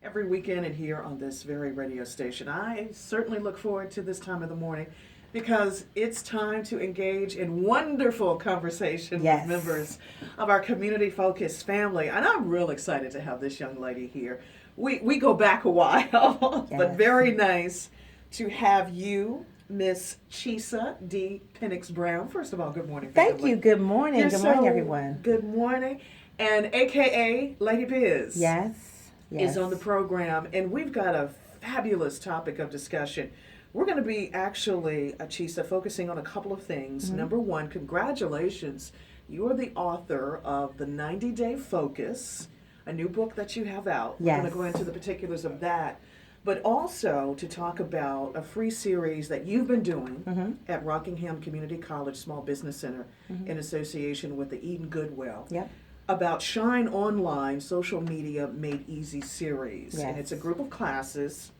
every weekend and here on this very radio station. I certainly look forward to this time of the morning because it's time to engage in wonderful conversation Yes. with members of our community-focused family. And I'm real excited to have this young lady here. We go back a while, but Yes. very nice to have you, Miss Chisa D. Penix Brown. First of all, good morning, family. Thank you. Good morning. You're Good morning, so- everyone. Good morning. And AKA Lady Biz Yes. Yes. is on the program, and we've got a fabulous topic of discussion. We're going to be actually, Chisa, focusing on a couple of things. Mm-hmm. Number one, congratulations. You are the author of The 90-Day Focus, a new book that you have out. Yes. We're going to go into the particulars of that. But also to talk about a free series that you've been doing Mm-hmm. at Rockingham Community College Small Business Center in association with the Eden Goodwill Yep. about Shine Online Social Media Made Easy series. Yes. And it's a group of classes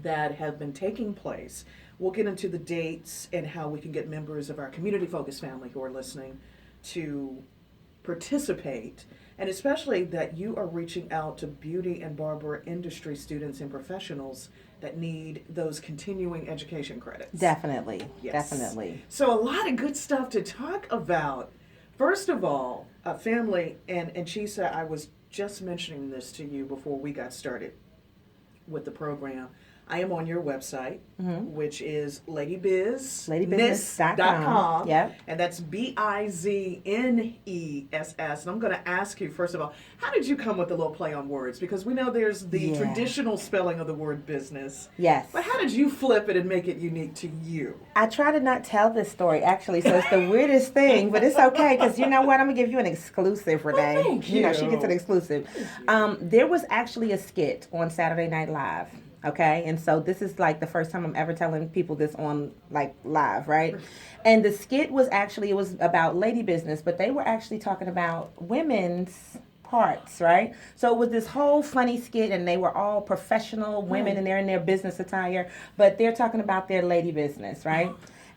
that have been taking place. We'll get into the dates and how we can get members of our community-focused family who are listening to participate. And especially that you are reaching out to beauty and barber industry students and professionals that need those continuing education credits. Definitely. Yes. Definitely. So a lot of good stuff to talk about. First of all, family, and Chisa, I was just mentioning this to you before we got started with the program. I am on your website, which is LadyBizness.com. Yep. And that's BIZNESS. And I'm going to ask you, first of all, how did you come with the little play on words? Because we know there's the Yeah. traditional spelling of the word business. Yes. But how did you flip it and make it unique to you? I try to not tell this story, actually, so it's the weirdest thing, but it's okay, because you know what? I'm going to give you an exclusive, Renee. thank You know, she you. gets an exclusive. There was actually a skit on Saturday Night Live, okay? And so this is like the first time I'm ever telling people this on, like, live, right? And the skit was actually, it was about LadyBizness, but they were actually talking about women's parts, right? So it was this whole funny skit, and they were all professional women, and they're in their business attire, but they're talking about their lady business, right?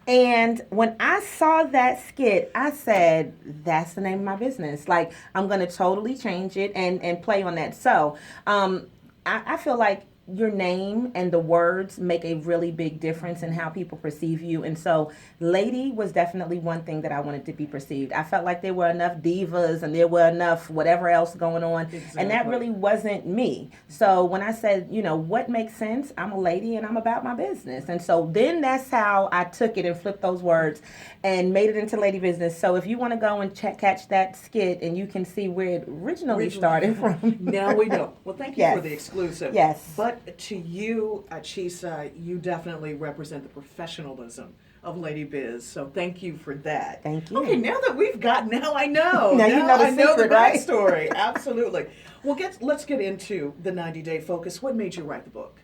And when I saw that skit, I said, that's the name of my business. Like, I'm going to totally change it and play on that. So I feel like your name and the words make a really big difference in how people perceive you. And so lady was definitely one thing that I wanted to be perceived. I felt like there were enough divas and there were enough whatever else going on. And that Exactly. really wasn't me. So when I said, you know, what makes sense? I'm a lady and I'm about my business. And so then that's how I took it and flipped those words and made it into Lady Business. So if you want to go and catch that skit, and you can see where it originally started from. Now we know. Well, thank you Yes. for the exclusive. Yes. But to you, Chisa, you definitely represent the professionalism of Lady Biz. So thank you for that. Thank you. Okay, now that we've got, now I know. Now you know the I know secret, the right? backstory. Absolutely. Well, let's get into the 90-day focus. What made you write the book?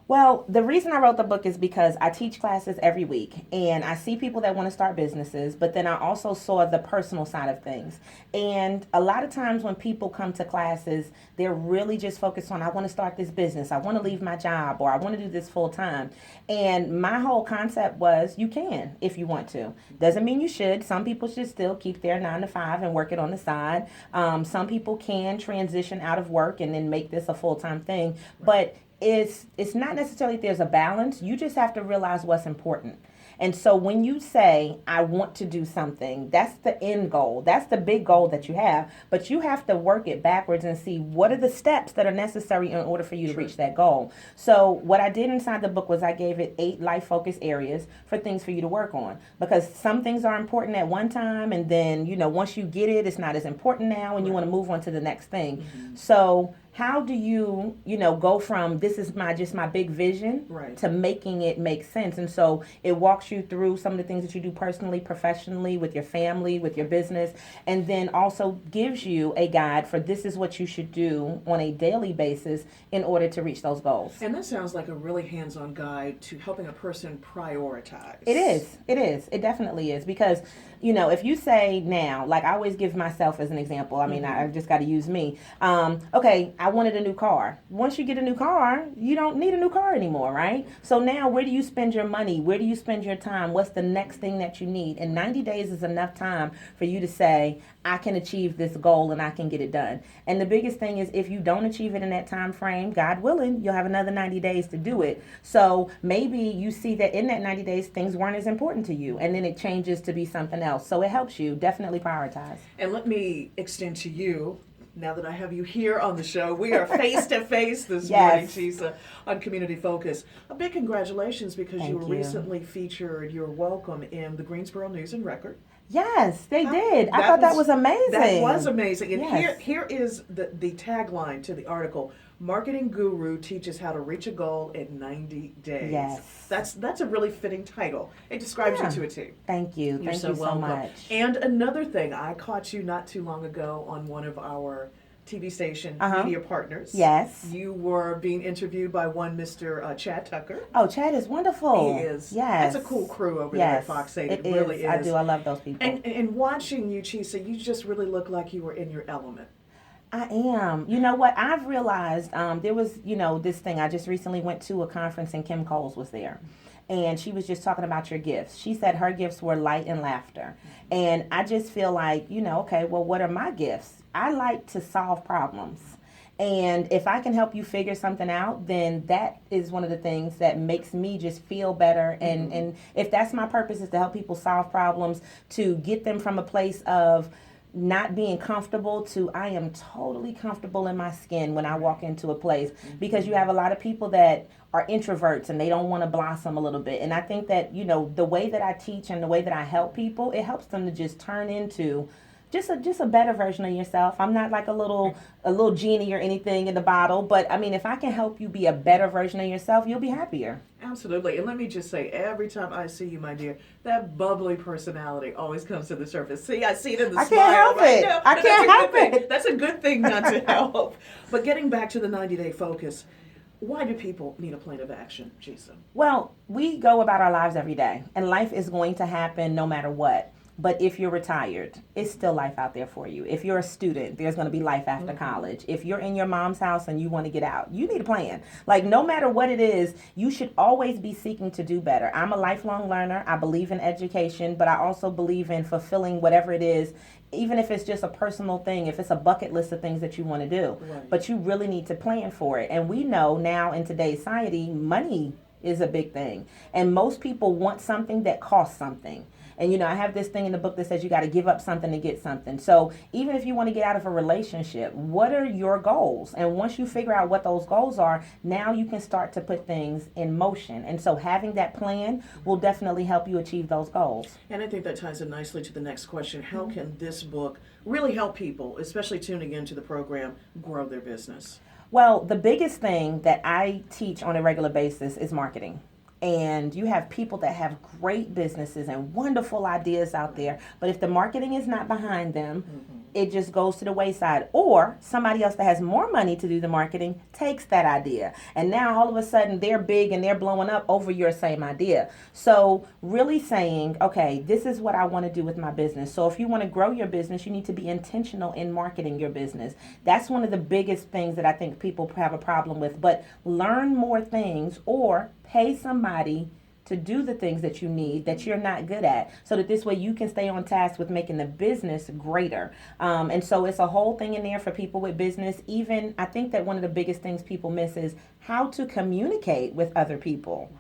Well, the reason I wrote the book is because I teach classes every week, and I see people that want to start businesses, but then I also saw the personal side of things. And a lot of times when people come to classes, they're really just focused on, I want to start this business, I want to leave my job, or I want to do this full time. And my whole concept was, you can if you want to. Doesn't mean you should. Some people should still keep their 9 to 5 and work it on the side. Some people can transition out of work and then make this a full-time thing. But it's not necessarily there's a balance. You just have to realize what's important. And so when you say, I want to do something, that's the end goal. That's the big goal that you have. But you have to work it backwards and see what are the steps that are necessary in order for you to reach that goal. So what I did inside the book was I gave it 8 life focus areas for things for you to work on. Because some things are important at one time, and then, you know, once you get it, it's not as important now, and you want to move on to the next thing. Mm-hmm. So how do you, go from this is just my big vision Right. to making it make sense? And so it walks you through some of the things that you do personally, professionally, with your family, with your business, and then also gives you a guide for this is what you should do on a daily basis in order to reach those goals. And that sounds like a really hands-on guide to helping a person prioritize. It is. It definitely is. Because, if you say now, like I always give myself as an example, I mean, I just got to use me. Okay, I wanted a new car. Once you get a new car, you don't need a new car anymore, right? So now where do you spend your money? Where do you spend your time? What's the next thing that you need? And 90 days is enough time for you to say, I can achieve this goal and I can get it done. And the biggest thing is if you don't achieve it in that time frame, God willing, you'll have another 90 days to do it. So maybe you see that in that 90 days, things weren't as important to you, and then it changes to be something else. So it helps you definitely prioritize. And let me extend to you, now that I have you here on the show, we are face to face this morning, Chisa, on Community Focus. A big congratulations, because you were recently featured, you're welcome, in the Greensboro News and Record. Yes, they did. I thought that was amazing. That was amazing. And here is the tagline to the article. Marketing Guru teaches how to reach a goal in 90 days. Yes. That's a really fitting title. It describes you to a T. Thank you. You're Thank you so much. And another thing, I caught you not too long ago on one of our TV station media partners. Yes. You were being interviewed by one Mr. Chad Tucker. Oh, Chad is wonderful. He is. Yes. That's a cool crew over there at Fox 8. It really is. I do. I love those people. And watching you, Chisa, you just really look like you were in your element. I am. You know what? I've realized there was, this thing. I just recently went to a conference and Kim Coles was there. And she was just talking about your gifts. She said her gifts were light and laughter. And I just feel like, okay, well, what are my gifts? I like to solve problems. And if I can help you figure something out, then that is one of the things that makes me just feel better. And if that's my purpose, is to help people solve problems, to get them from a place of not being comfortable to I am totally comfortable in my skin when I walk into a place, because you have a lot of people that are introverts and they don't want to blossom a little bit. And I think that, the way that I teach and the way that I help people, it helps them to just turn into just a better version of yourself. I'm not like a little genie or anything in the bottle, but I mean, if I can help you be a better version of yourself, you'll be happier. Absolutely. And let me just say, every time I see you, my dear, that bubbly personality always comes to the surface. See, I see it in the smile. Can't help right it. now. I can't help it. That's a good thing not to help. But getting back to the 90-day focus, why do people need a plan of action, Jason? Well, we go about our lives every day, and life is going to happen no matter what. But if you're retired, it's still life out there for you. If you're a student, there's going to be life after college. If you're in your mom's house and you want to get out, you need a plan. Like, no matter what it is, you should always be seeking to do better. I'm a lifelong learner. I believe in education, but I also believe in fulfilling whatever it is, even if it's just a personal thing, if it's a bucket list of things that you want to do. Right. But you really need to plan for it. And we know now in today's society, money is a big thing. And most people want something that costs something. And, I have this thing in the book that says you got to give up something to get something. So even if you want to get out of a relationship, what are your goals? And once you figure out what those goals are, now you can start to put things in motion. And so having that plan will definitely help you achieve those goals. And I think that ties in nicely to the next question. How can this book really help people, especially tuning into the program, grow their business? Well, the biggest thing that I teach on a regular basis is marketing. And you have people that have great businesses and wonderful ideas out there, but if the marketing is not behind them, it just goes to the wayside. Or somebody else that has more money to do the marketing takes that idea. And now all of a sudden they're big and they're blowing up over your same idea. So really saying, okay, this is what I want to do with my business. So if you want to grow your business, you need to be intentional in marketing your business. That's one of the biggest things that I think people have a problem with. But learn more things or pay somebody to do the things that you need that you're not good at, so that this way you can stay on task with making the business greater. And so it's a whole thing in there for people with business. Even I think that one of the biggest things people miss is how to communicate with other people.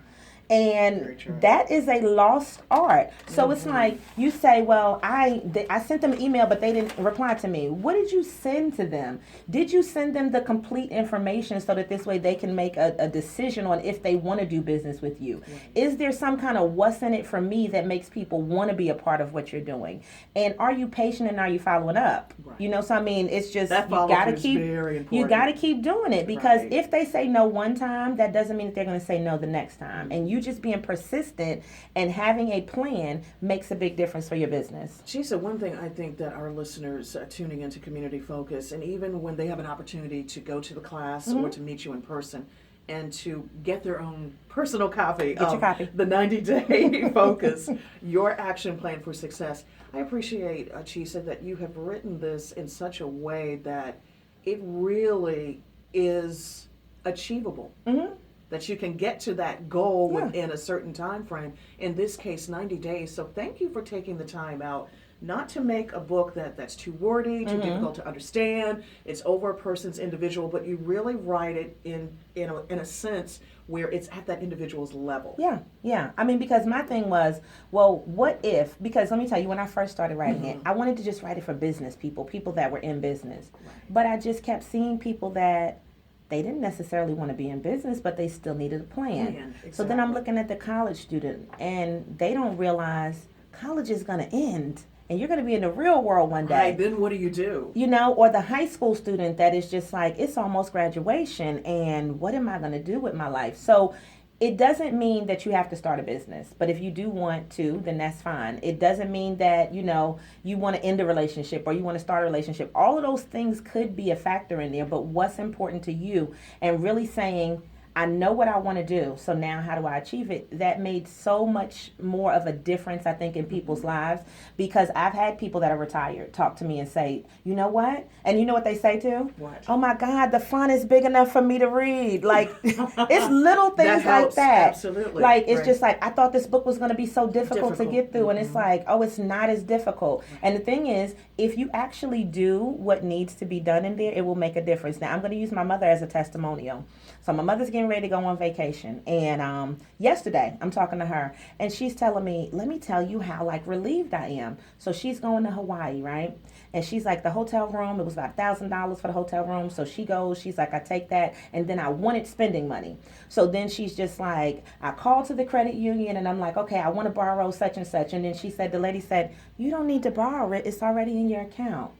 And that is a lost art. So it's like you say, well, I sent them an email, but they didn't reply to me. What did you send to them? Did you send them the complete information so that this way they can make a decision on if they want to do business with you? Is there some kind of what's in it for me that makes people want to be a part of what you're doing? And are you patient and are you following up? Right. So I mean, it's just that you gotta keep doing it, because if they say no one time, that doesn't mean that they're going to say no the next time. And you just being persistent and having a plan makes a big difference for your business. She's one thing I think that our listeners tuning into Community Focus, and even when they have an opportunity to go to the class or to meet you in person and to get their own personal copy of the 90-day focus, your action plan for success. I appreciate, Chisa, that you have written this in such a way that it really is achievable. Mm-hmm. That you can get to that goal Yeah. within a certain time frame. In this case, 90 days. So thank you for taking the time out, not to make a book that's too wordy, too difficult to understand. It's over a person's individual, but you really write it in a sense where it's at that individual's level. Yeah. I mean, because my thing was, well, what if, because let me tell you, when I first started writing it, I wanted to just write it for business people that were in business. Right. But I just kept seeing people that they didn't necessarily want to be in business, but they still needed a plan. So then I'm looking at the college student, and they don't realize college is going to end, and you're going to be in the real world one day. Right, then what do you do? You know, or the high school student that is just like, it's almost graduation, and what am I going to do with my life? So it doesn't mean that you have to start a business, but if you do want to, then that's fine. It doesn't mean that, you know, you want to end a relationship or you want to start a relationship. All of those things could be a factor in there, but what's important to you, and really saying, I know what I want to do, so now how do I achieve it? That made so much more of a difference, I think, in people's lives, because I've had people that are retired talk to me and say, you know what? And you know what they say too? What? Oh my God, the font is big enough for me to read. Like, it's little things like that. Absolutely. Like, it's Right. just like, I thought this book was going to be so difficult to get through, and it's like, oh, it's not as difficult. And the thing is, if you actually do what needs to be done in there, it will make a difference. Now, I'm going to use my mother as a testimonial. So my mother's getting ready to go on vacation, and yesterday I'm talking to her, and she's telling me, let me tell you how like relieved I am. So she's going to Hawaii, right? And she's like, the hotel room, it was about $1,000 for the hotel room. So she goes, she's like, I take that, and then I wanted spending money. So then she's just like, I called to the credit union, and I'm like, okay, I want to borrow such and such. And then she said, the lady said, you don't need to borrow it, it's already in your account.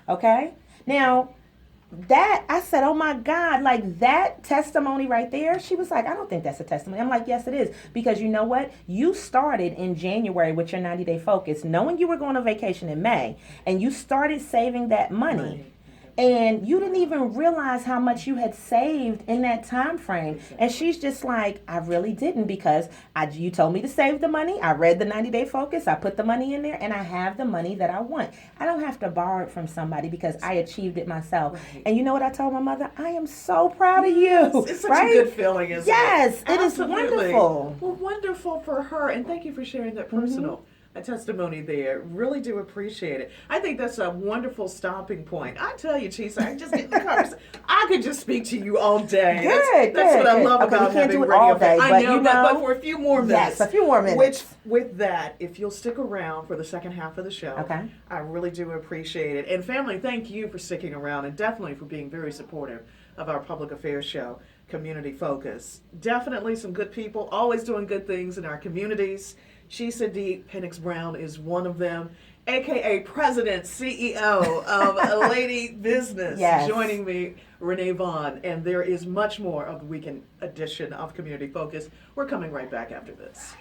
Okay? Now, that, I said, oh my God, like that testimony right there. She was like, I don't think that's a testimony. I'm like, yes, it is. Because you know what? You started in January with your 90-day focus, knowing you were going on vacation in May, and you started saving that money. And you didn't even realize how much you had saved in that time frame. And she's just like, I really didn't, because you told me to save the money. I read the 90-day focus. I put the money in there, and I have the money that I want. I don't have to borrow it from somebody because I achieved it myself. Right. And you know what I told my mother? I am so proud of you. It's such right? a good feeling, isn't it? Yes, it is Absolutely. wonderful. Well, wonderful for her, and thank you for sharing that personal a testimony there. Really do appreciate it. I think that's a wonderful stopping point. I tell you, Chisa, I just get in the conversation. I could just speak to you all day. That's what I love about we can't having do it radio. all day, I but know, you know, but for a few more minutes. Yes, a few more minutes. Which, with that, if you'll stick around for the second half of the show, Okay. I really do appreciate it. And family, thank you for sticking around, and definitely for being very supportive of our public affairs show, Community Focus. Definitely some good people, always doing good things in our communities. Chisa D. Penix Brown is one of them, aka President, CEO of LadyBizness. Yes. Joining me, Renee Vaughn, and there is much more of the weekend edition of Community Focus. We're coming right back after this.